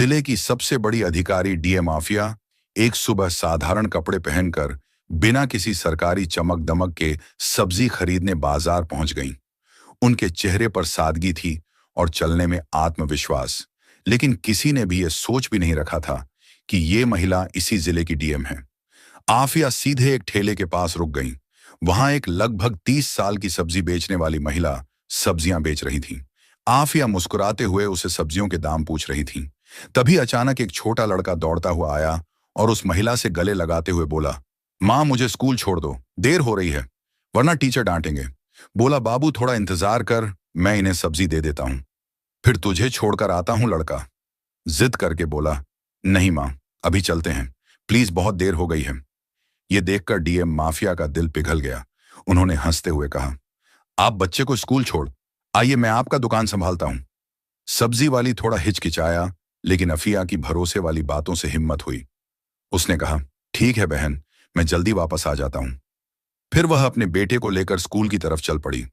जिले की सबसे बड़ी अधिकारी डीएम आफिया एक सुबह साधारण कपड़े पहनकर बिना किसी सरकारी चमक दमक के सब्जी खरीदने बाजार पहुंच गईं। उनके चेहरे पर सादगी थी और चलने में आत्मविश्वास, लेकिन किसी ने भी यह सोच भी नहीं रखा था कि ये महिला इसी जिले की डीएम है। आफिया सीधे एक ठेले के पास रुक गईं। वहां एक लगभग 30 साल की सब्जी बेचने वाली महिला सब्जियां बेच रही थी। आफिया मुस्कुराते हुए उसे सब्जियों के दाम पूछ रही थी। तभी अचानक एक छोटा लड़का दौड़ता हुआ आया और उस महिला से गले लगाते हुए बोला, माँ मुझे स्कूल छोड़ दो, देर हो रही है, वरना टीचर डांटेंगे। बोला, बाबू थोड़ा इंतजार कर, मैं इन्हें सब्जी दे देता हूं, फिर तुझे छोड़कर आता हूं। लड़का जिद करके बोला, नहीं माँ, अभी चलते हैं, प्लीज बहुत देर हो गई है। ये देखकर डीएम माफिया का दिल पिघल गया। उन्होंने हंसते हुए कहा, आप बच्चे को स्कूल छोड़ आइए, मैं आपका दुकान संभालता हूं। सब्जी वाली थोड़ा हिचकिचाया, लेकिन अफिया की भरोसे वाली बातों से हिम्मत हुई। उसने कहा, ठीक है बहन, मैं जल्दी वापस आ जाता हूं। फिर वह अपने बेटे को लेकर स्कूल की तरफ चल पड़ी।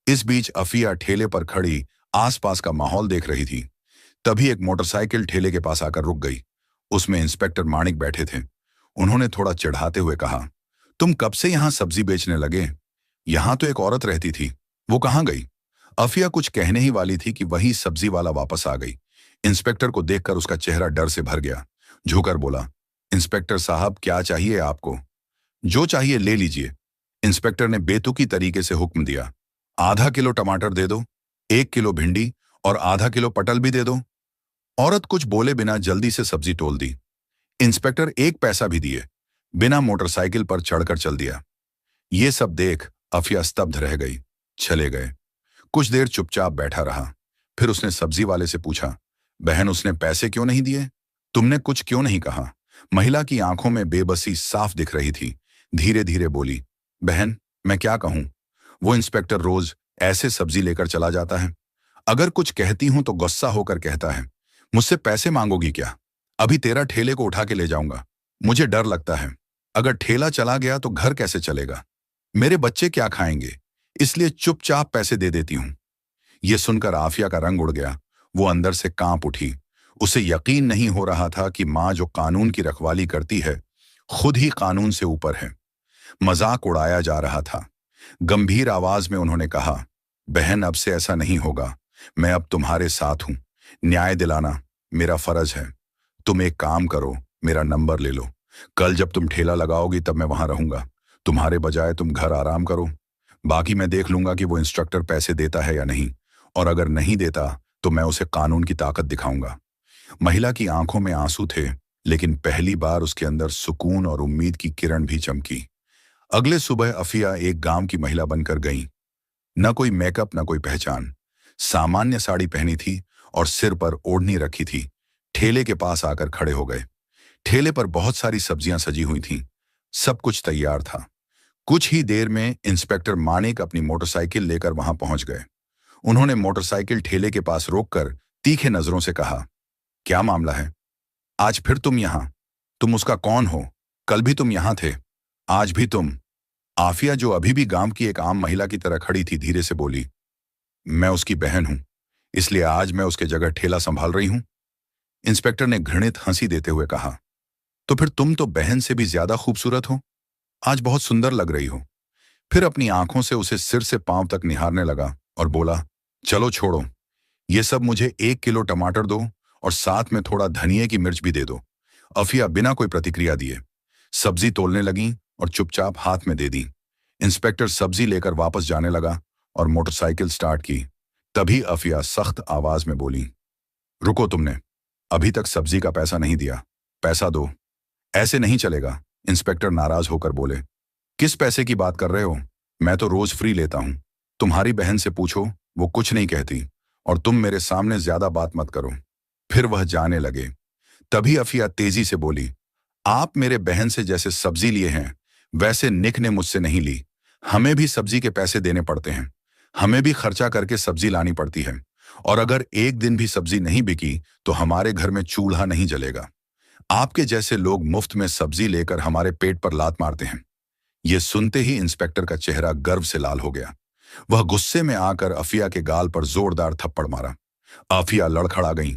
इस बीच अफिया ठेले पर खड़ी आसपास का माहौल देख रही थी। तभी एक मोटरसाइकिल ठेले के पास आकर रुक गई। उसमें इंस्पेक्टर माणिक बैठे थे। उन्होंने थोड़ा चिढ़ाते हुए कहा, तुम कब से यहां सब्जी बेचने लगे? यहां तो एक औरत रहती थी, वो कहां गई? अफिया कुछ कहने ही वाली थी कि वही सब्जी वाला वापस आ गई। इंस्पेक्टर को देखकर उसका चेहरा डर से भर गया। झुककर बोला, इंस्पेक्टर साहब क्या चाहिए आपको? जो चाहिए ले लीजिए। इंस्पेक्टर ने बेतुकी तरीके से हुक्म दिया। आधा किलो टमाटर दे दो, 1 किलो भिंडी और आधा किलो पटल भी दे दो। औरत कुछ बोले बिना जल्दी से सब्जी तोल दी। इंस्पेक्टर एक पैसा भी दिए बिना मोटरसाइकिल पर चढ़कर चल दिया। ये सब देख अफिया स्तब्ध रह गई। चले गए। कुछ देर चुपचाप बैठा रहा। फिर उसने सब्जी वाले से पूछा, बहन उसने पैसे क्यों नहीं दिए? तुमने कुछ क्यों नहीं कहा? महिला की आंखों में बेबसी साफ दिख रही थी। धीरे धीरे बोली, बहन मैं क्या कहूं, वो इंस्पेक्टर रोज ऐसे सब्जी लेकर चला जाता है। अगर कुछ कहती हूं तो गुस्सा होकर कहता है, मुझसे पैसे मांगोगी क्या? अभी तेरा ठेले को उठा के ले जाऊंगा। मुझे डर लगता है, अगर ठेला चला गया तो घर कैसे चलेगा? मेरे बच्चे क्या खाएंगे? इसलिए चुपचाप पैसे दे देती हूं। यह सुनकर आफिया का रंग उड़ गया। वो अंदर से कांप उठी। उसे यकीन नहीं हो रहा था कि मां जो कानून की रखवाली करती है, खुद ही कानून से ऊपर है। मजाक उड़ाया जा रहा था। गंभीर आवाज में उन्होंने कहा, बहन अब से ऐसा नहीं होगा। मैं अब तुम्हारे साथ हूं। न्याय दिलाना मेरा फर्ज है। तुम एक काम करो, मेरा नंबर ले लो। कल जब तुम ठेला लगाओगी तब मैं वहां रहूंगा। तुम्हारे बजाय तुम घर आराम करो। बाकी मैं देख लूंगा कि वो इंस्ट्रक्टर पैसे देता है या नहीं, और अगर नहीं देता तो मैं उसे कानून की ताकत दिखाऊंगा। महिला की आंखों में आंसू थे, लेकिन पहली बार उसके अंदर सुकून और उम्मीद की किरण भी चमकी। अगले सुबह अफिया एक गांव की महिला बनकर गई। न कोई मेकअप, न कोई पहचान। सामान्य साड़ी पहनी थी और सिर पर ओढ़नी रखी थी। ठेले के पास आकर खड़े हो गए। ठेले पर बहुत सारी सब्जियां सजी हुई थीं। सब कुछ तैयार था। कुछ ही देर में इंस्पेक्टर माणिक अपनी मोटरसाइकिल लेकर वहां पहुंच गए। उन्होंने मोटरसाइकिल ठेले के पास रोककर तीखे नजरों से कहा, क्या मामला है? आज फिर तुम यहां? तुम उसका कौन हो? कल भी तुम यहां थे, आज भी तुम। आफिया जो अभी भी गांव की एक आम महिला की तरह खड़ी थी, धीरे से बोली, मैं उसकी बहन हूं, इसलिए आज मैं उसके जगह ठेला संभाल रही हूं। इंस्पेक्टर ने घृणित हंसी देते हुए कहा, तो फिर तुम तो बहन से भी ज्यादा खूबसूरत हो। आज बहुत सुंदर लग रही हो। फिर अपनी आंखों से उसे सिर से पांव तक निहारने लगा और बोला, चलो छोड़ो, ये सब मुझे 1 किलो टमाटर दो और साथ में थोड़ा धनिए की मिर्च भी दे दो। अफिया बिना कोई प्रतिक्रिया दिए सब्जी तोलने लगी और चुपचाप हाथ में दे दी। इंस्पेक्टर सब्जी लेकर वापस जाने लगा और मोटरसाइकिल स्टार्ट की। तभी अफिया सख्त आवाज में बोली, रुको, तुमने अभी तक सब्जी का पैसा नहीं दिया, पैसा दो। ऐसे नहीं चलेगा। इंस्पेक्टर नाराज होकर बोले, किस पैसे की बात कर रहे हो? मैं तो रोज फ्री लेता हूं। तुम्हारी बहन से पूछो, वो कुछ नहीं कहती, और तुम मेरे सामने ज्यादा बात मत करो। फिर वह जाने लगे। तभी अफिया तेजी से बोली, आप मेरे बहन से जैसे सब्जी लिए हैं, वैसे निक ने मुझसे नहीं ली। हमें भी सब्जी के पैसे देने पड़ते हैं। हमें भी खर्चा करके सब्जी लानी पड़ती है, और अगर एक दिन भी सब्जी नहीं बिकी तो हमारे घर में चूल्हा नहीं जलेगा। आपके जैसे लोग मुफ्त में सब्जी लेकर हमारे पेट पर लात मारते हैं। यह सुनते ही इंस्पेक्टर का चेहरा गर्व से लाल हो गया। वह गुस्से में आकर अफिया के गाल पर जोरदार थप्पड़ मारा। अफिया लड़खड़ा गई।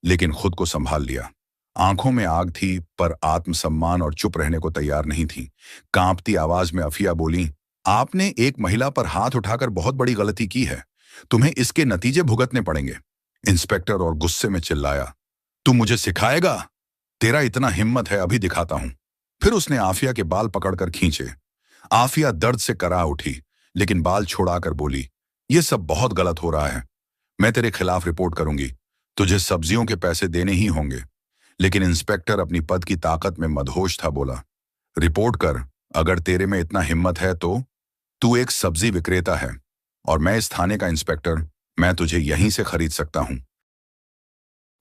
लेकिन खुद को संभाल लिया। आंखों में आग थी पर आत्मसम्मान और चुप रहने को तैयार नहीं थी। कांपती आवाज में अफिया बोली, आपने एक महिला पर हाथ उठाकर बहुत बड़ी गलती की है। तुम्हें इसके नतीजे भुगतने पड़ेंगे। इंस्पेक्टर और गुस्से में चिल्लाया, तू मुझे सिखाएगा? तेरा इतना हिम्मत है, अभी दिखाता हूं। फिर उसने आफिया के बाल पकड़कर खींचे। आफिया दर्द से करा उठी, लेकिन बाल छोड़ाकर बोली, यह सब बहुत गलत हो रहा है। मैं तेरे खिलाफ रिपोर्ट करूंगी। तुझे सब्जियों के पैसे देने ही होंगे। लेकिन इंस्पेक्टर अपनी पद की ताकत में मदहोश था, बोला, रिपोर्ट कर। अगर तेरे में इतना हिम्मत है तो। तू एक सब्जी विक्रेता है और मैं इस थाने का इंस्पेक्टर। मैं तुझे यहीं से खरीद सकता हूं।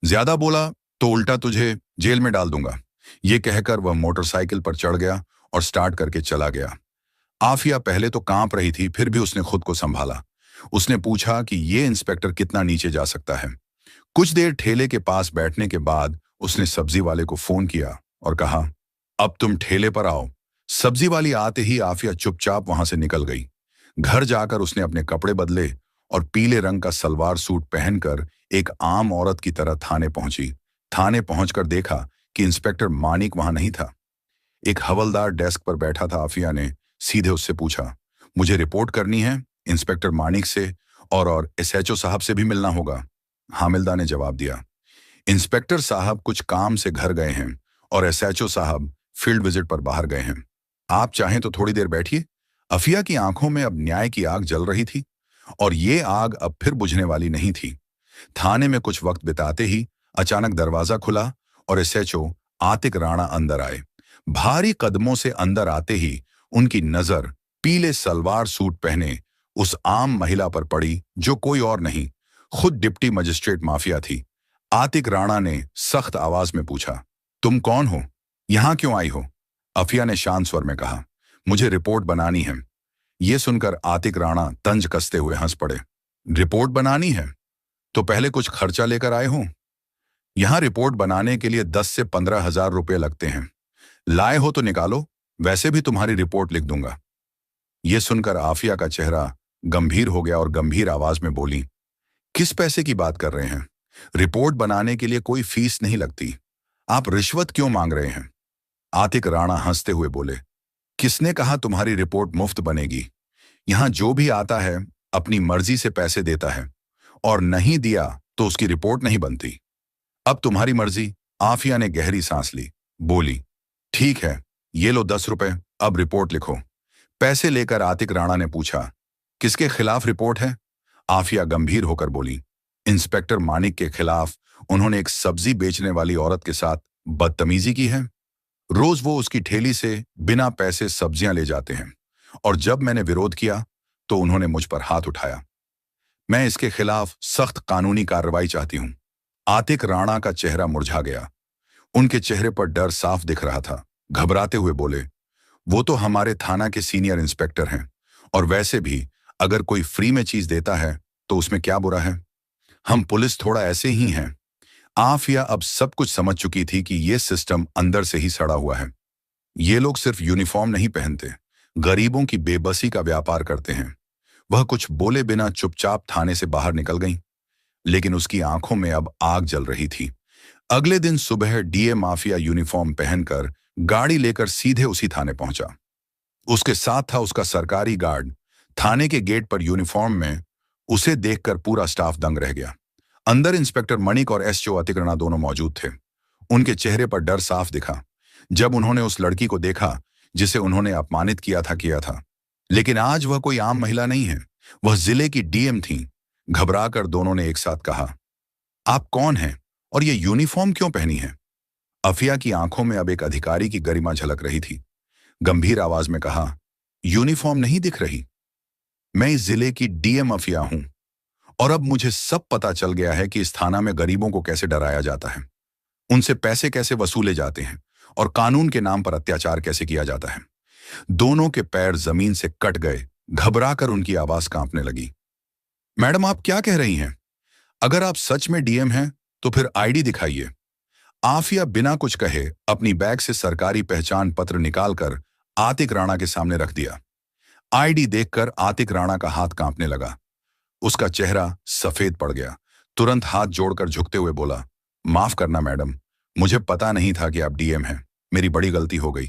ज्यादा बोला तो उल्टा तुझे जेल में डाल दूंगा। ये कहकर वह मोटरसाइकिल पर चढ़ गया और स्टार्ट करके चला गया। आफिया पहले तो कांप रही थी, फिर भी उसने खुद को संभाला। उसने पूछा कि ये इंस्पेक्टर कितना नीचे जा सकता है। कुछ देर ठेले के पास बैठने के बाद उसने सब्जी वाले को फोन किया और कहा, अब तुम ठेले पर आओ। सब्जी वाली आते ही आफिया चुपचाप वहां से निकल गई। घर जाकर उसने अपने कपड़े बदले और पीले रंग का सलवार सूट पहनकर एक आम औरत की तरह थाने पहुंची। थाने पहुंचकर देखा कि इंस्पेक्टर मानिक वहां नहीं था। एक हवलदार डेस्क पर बैठा था। आफिया ने सीधे उससे पूछा, मुझे रिपोर्ट करनी है इंस्पेक्टर मानिक से, और एसएचओ साहब से भी मिलना होगा। हामिलदार ने जवाब दिया, इंस्पेक्टर साहब कुछ काम से घर गए हैं और एसएचओ साहब फील्ड विजिट पर बाहर गए हैं। आप चाहें तो थोड़ी देर बैठिए। अफिया की आंखों में अब न्याय की आग जल रही थी और ये आग अब फिर बुझने वाली नहीं थी। थाने में कुछ वक्त बिताते ही अचानक दरवाजा खुला और एसएचओ आतिक राणा अंदर आए। भारी कदमों से अंदर आते ही उनकी नजर पीले सलवार सूट पहने उस आम महिला पर पड़ी, जो कोई और नहीं, खुद डिप्टी मजिस्ट्रेट माफिया थी। आतिक राणा ने सख्त आवाज में पूछा, तुम कौन हो? यहां क्यों आई हो? अफिया ने शांत स्वर में कहा, मुझे रिपोर्ट बनानी है। यह सुनकर आतिक राणा तंज कसते हुए हंस पड़े। रिपोर्ट बनानी है तो पहले कुछ खर्चा लेकर आए हो? यहां रिपोर्ट बनाने के लिए 10 से 15 हजार रुपए लगते हैं। लाए हो तो निकालो, वैसे भी तुम्हारी रिपोर्ट लिख दूंगा। यह सुनकर आफिया का चेहरा गंभीर हो गया और गंभीर आवाज में बोली, किस पैसे की बात कर रहे हैं? रिपोर्ट बनाने के लिए कोई फीस नहीं लगती। आप रिश्वत क्यों मांग रहे हैं? आतिक राणा हंसते हुए बोले, किसने कहा तुम्हारी रिपोर्ट मुफ्त बनेगी? यहां जो भी आता है अपनी मर्जी से पैसे देता है और नहीं दिया तो उसकी रिपोर्ट नहीं बनती। अब तुम्हारी मर्जी। आफिया ने गहरी सांस ली, बोली, ठीक है, ये लो 10 रुपए, अब रिपोर्ट लिखो। पैसे लेकर आतिक राणा ने पूछा, किसके खिलाफ रिपोर्ट है? आफिया गंभीर होकर बोली, इंस्पेक्टर मानिक के खिलाफ। उन्होंने एक सब्जी बेचने वाली औरत के साथ बदतमीजी की है। रोज वो उसकी ठेली से बिना पैसे सब्जियां ले जाते हैं और जब मैंने विरोध किया तो उन्होंने मुझ पर हाथ उठाया। मैं इसके खिलाफ सख्त कानूनी कार्रवाई चाहती हूं। आतिक राणा का चेहरा मुरझा गया। उनके चेहरे पर डर साफ दिख रहा था। घबराते हुए बोले, वो तो हमारे थाना के सीनियर इंस्पेक्टर हैं और वैसे भी अगर कोई फ्री में चीज देता है तो उसमें क्या बुरा है? हम पुलिस थोड़ा ऐसे ही हैं। आफिया अब सब कुछ समझ चुकी थी कि ये सिस्टम अंदर से ही सड़ा हुआ है। ये लोग सिर्फ यूनिफॉर्म नहीं पहनते, गरीबों की बेबसी का व्यापार करते हैं। वह कुछ बोले बिना चुपचाप थाने से बाहर निकल गई, लेकिन उसकी आंखों में अब आग जल रही थी। अगले दिन सुबह डीए माफिया यूनिफॉर्म पहनकर गाड़ी लेकर सीधे उसी थाने पहुंचा। उसके साथ था उसका सरकारी गार्ड। थाने के गेट पर यूनिफॉर्म में उसे देखकर पूरा स्टाफ दंग रह गया। अंदर इंस्पेक्टर मणिक और एसओ आतिक राणा दोनों मौजूद थे। उनके चेहरे पर डर साफ दिखा जब उन्होंने उस लड़की को देखा जिसे उन्होंने अपमानित किया था। लेकिन आज वह कोई आम महिला नहीं है, वह जिले की डीएम थी। घबराकर दोनों ने एक साथ कहा, आप कौन हैं और ये यूनिफॉर्म क्यों पहनी है? अफिया की आंखों में अब एक अधिकारी की गरिमा झलक रही थी। गंभीर आवाज में कहा, यूनिफॉर्म नहीं दिख रही? मैं इस जिले की डीएम अफिया हूं और अब मुझे सब पता चल गया है कि इस थाना में गरीबों को कैसे डराया जाता है, उनसे पैसे कैसे वसूले जाते हैं और कानून के नाम पर अत्याचार कैसे किया जाता है। दोनों के पैर जमीन से कट गए। घबराकर उनकी आवाज कांपने लगी। मैडम, आप क्या कह रही हैं? अगर आप सच में डीएम हैं तो फिर आईडी दिखाइए। आफिया बिना कुछ कहे अपनी बैग से सरकारी पहचान पत्र निकालकर आतिक राणा के सामने रख दिया। आईडी देखकर आतिक राणा का हाथ कांपने लगा। उसका चेहरा सफेद पड़ गया। तुरंत हाथ जोड़कर झुकते हुए बोला, माफ करना मैडम, मुझे पता नहीं था कि आप डीएम हैं। मेरी बड़ी गलती हो गई।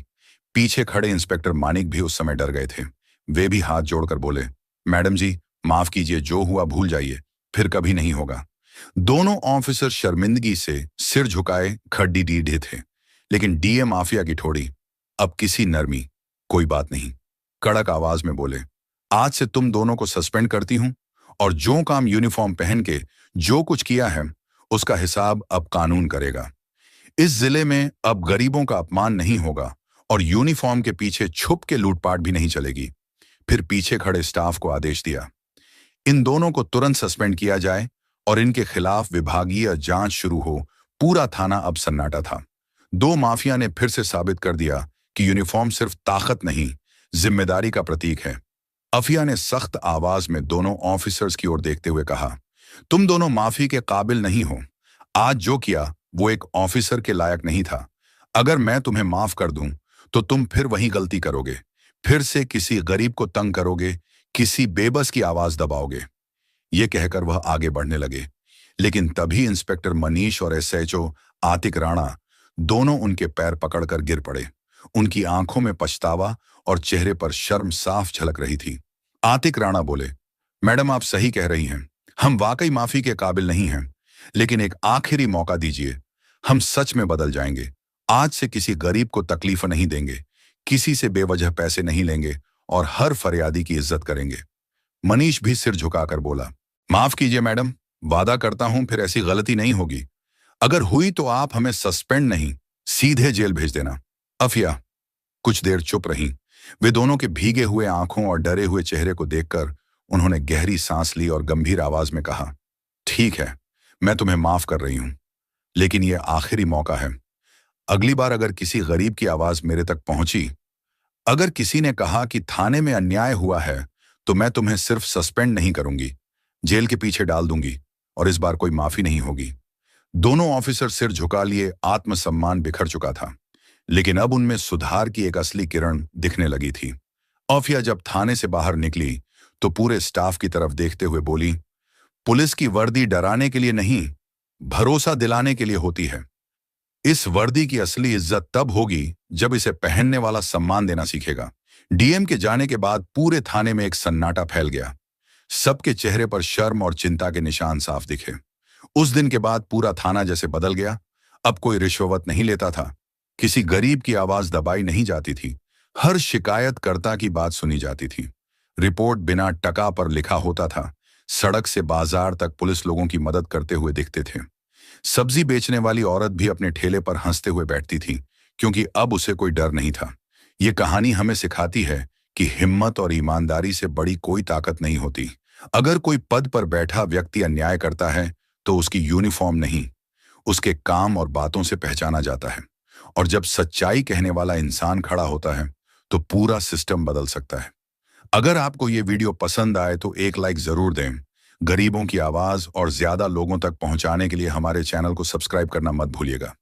पीछे खड़े इंस्पेक्टर मानिक भी उस समय डर गए थे। वे भी हाथ जोड़कर बोले, मैडम जी, माफ कीजिए, जो हुआ भूल जाइए, फिर कभी नहीं होगा। दोनों ऑफिसर शर्मिंदगी से सिर झुकाए खड्डी डीढ़े थे। लेकिन डीएम माफिया की ठोड़ी अब किसी नरमी, कोई बात नहीं, कड़क आवाज में बोले, आज से तुम दोनों को सस्पेंड करती हूं और जो काम यूनिफॉर्म पहन के जो कुछ किया है उसका हिसाब अब कानून करेगा। इस जिले में अब गरीबों का अपमान नहीं होगा और यूनिफॉर्म के पीछे छुप के लूटपाट भी नहीं चलेगी। फिर पीछे खड़े स्टाफ को आदेश दिया, इन दोनों को तुरंत सस्पेंड किया जाए और इनके खिलाफ विभागीय जांच शुरू हो। पूरा थाना अब सन्नाटा था। दो माफिया ने फिर से साबित कर दिया कि यूनिफॉर्म सिर्फ ताकत नहीं, जिम्मेदारी का प्रतीक है। अफिया ने सख्त आवाज में दोनों ऑफिसर्स की ओर देखते हुए कहा, तुम दोनों माफी के काबिल नहीं हो। आज जो किया वो एक ऑफिसर के लायक नहीं था। अगर मैं तुम्हें माफ कर दूं तो तुम फिर वही गलती करोगे, फिर से किसी गरीब को तंग करोगे, किसी बेबस की आवाज दबाओगे। ये कहकर वह आगे बढ़ने लगे, लेकिन तभी इंस्पेक्टर मनीष और एसएचओ आतिक राणा दोनों उनके पैर पकड़कर गिर पड़े। उनकी आंखों में पछतावा और चेहरे पर शर्म साफ झलक रही थी। आतिक राणा बोले, मैडम आप सही कह रही हैं, हम वाकई माफी के काबिल नहीं हैं, लेकिन एक आखिरी मौका दीजिए, हम सच में बदल जाएंगे। आज से किसी गरीब को तकलीफ नहीं देंगे, किसी से बेवजह पैसे नहीं लेंगे और हर फरियादी की इज्जत करेंगे। मनीष भी सिर झुकाकर बोला, माफ कीजिए मैडम, वादा करता हूं फिर ऐसी गलती नहीं होगी। अगर हुई तो आप हमें सस्पेंड नहीं, सीधे जेल भेज देना। अफिया कुछ देर चुप रहीं। वे दोनों के भीगे हुए आंखों और डरे हुए चेहरे को देखकर उन्होंने गहरी सांस ली और गंभीर आवाज में कहा, ठीक है, मैं तुम्हें माफ कर रही हूं, लेकिन यह आखिरी मौका है। अगली बार अगर किसी गरीब की आवाज मेरे तक पहुंची, अगर किसी ने कहा कि थाने में अन्याय हुआ है, तो मैं तुम्हें सिर्फ सस्पेंड नहीं करूंगी, जेल के पीछे डाल दूंगी और इस बार कोई माफी नहीं होगी। दोनों ऑफिसर सिर झुका लिए, आत्मसम्मान बिखर चुका था, लेकिन अब उनमें सुधार की एक असली किरण दिखने लगी थी। अफिया जब थाने से बाहर निकली तो पूरे स्टाफ की तरफ देखते हुए बोली, पुलिस की वर्दी डराने के लिए नहीं, भरोसा दिलाने के लिए होती है। इस वर्दी की असली इज्जत तब होगी जब इसे पहनने वाला सम्मान देना सीखेगा। डीएम के जाने के बाद पूरे थाने में एक सन्नाटा फैल गया। सबके चेहरे पर शर्म और चिंता के निशान साफ दिखे। उस दिन के बाद पूरा थाना जैसे बदल गया। अब कोई रिश्वत नहीं लेता था, किसी गरीब की आवाज दबाई नहीं जाती थी, हर शिकायतकर्ता की बात सुनी जाती थी। रिपोर्ट बिना टका पर लिखा होता था। सड़क से बाजार तक पुलिस लोगों की मदद करते हुए दिखते थे। सब्जी बेचने वाली औरत भी अपने ठेले पर हंसते हुए बैठती थी, क्योंकि अब उसे कोई डर नहीं था। ये कहानी हमें सिखाती है कि हिम्मत और ईमानदारी से बड़ी कोई ताकत नहीं होती। अगर कोई पद पर बैठा व्यक्ति अन्याय करता है तो उसकी यूनिफॉर्म नहीं, उसके काम और बातों से पहचाना जाता है। और जब सच्चाई कहने वाला इंसान खड़ा होता है तो पूरा सिस्टम बदल सकता है। अगर आपको ये वीडियो पसंद आए तो एक लाइक जरूर दें। गरीबों की आवाज और ज्यादा लोगों तक पहुंचाने के लिए हमारे चैनल को सब्सक्राइब करना मत भूलिएगा।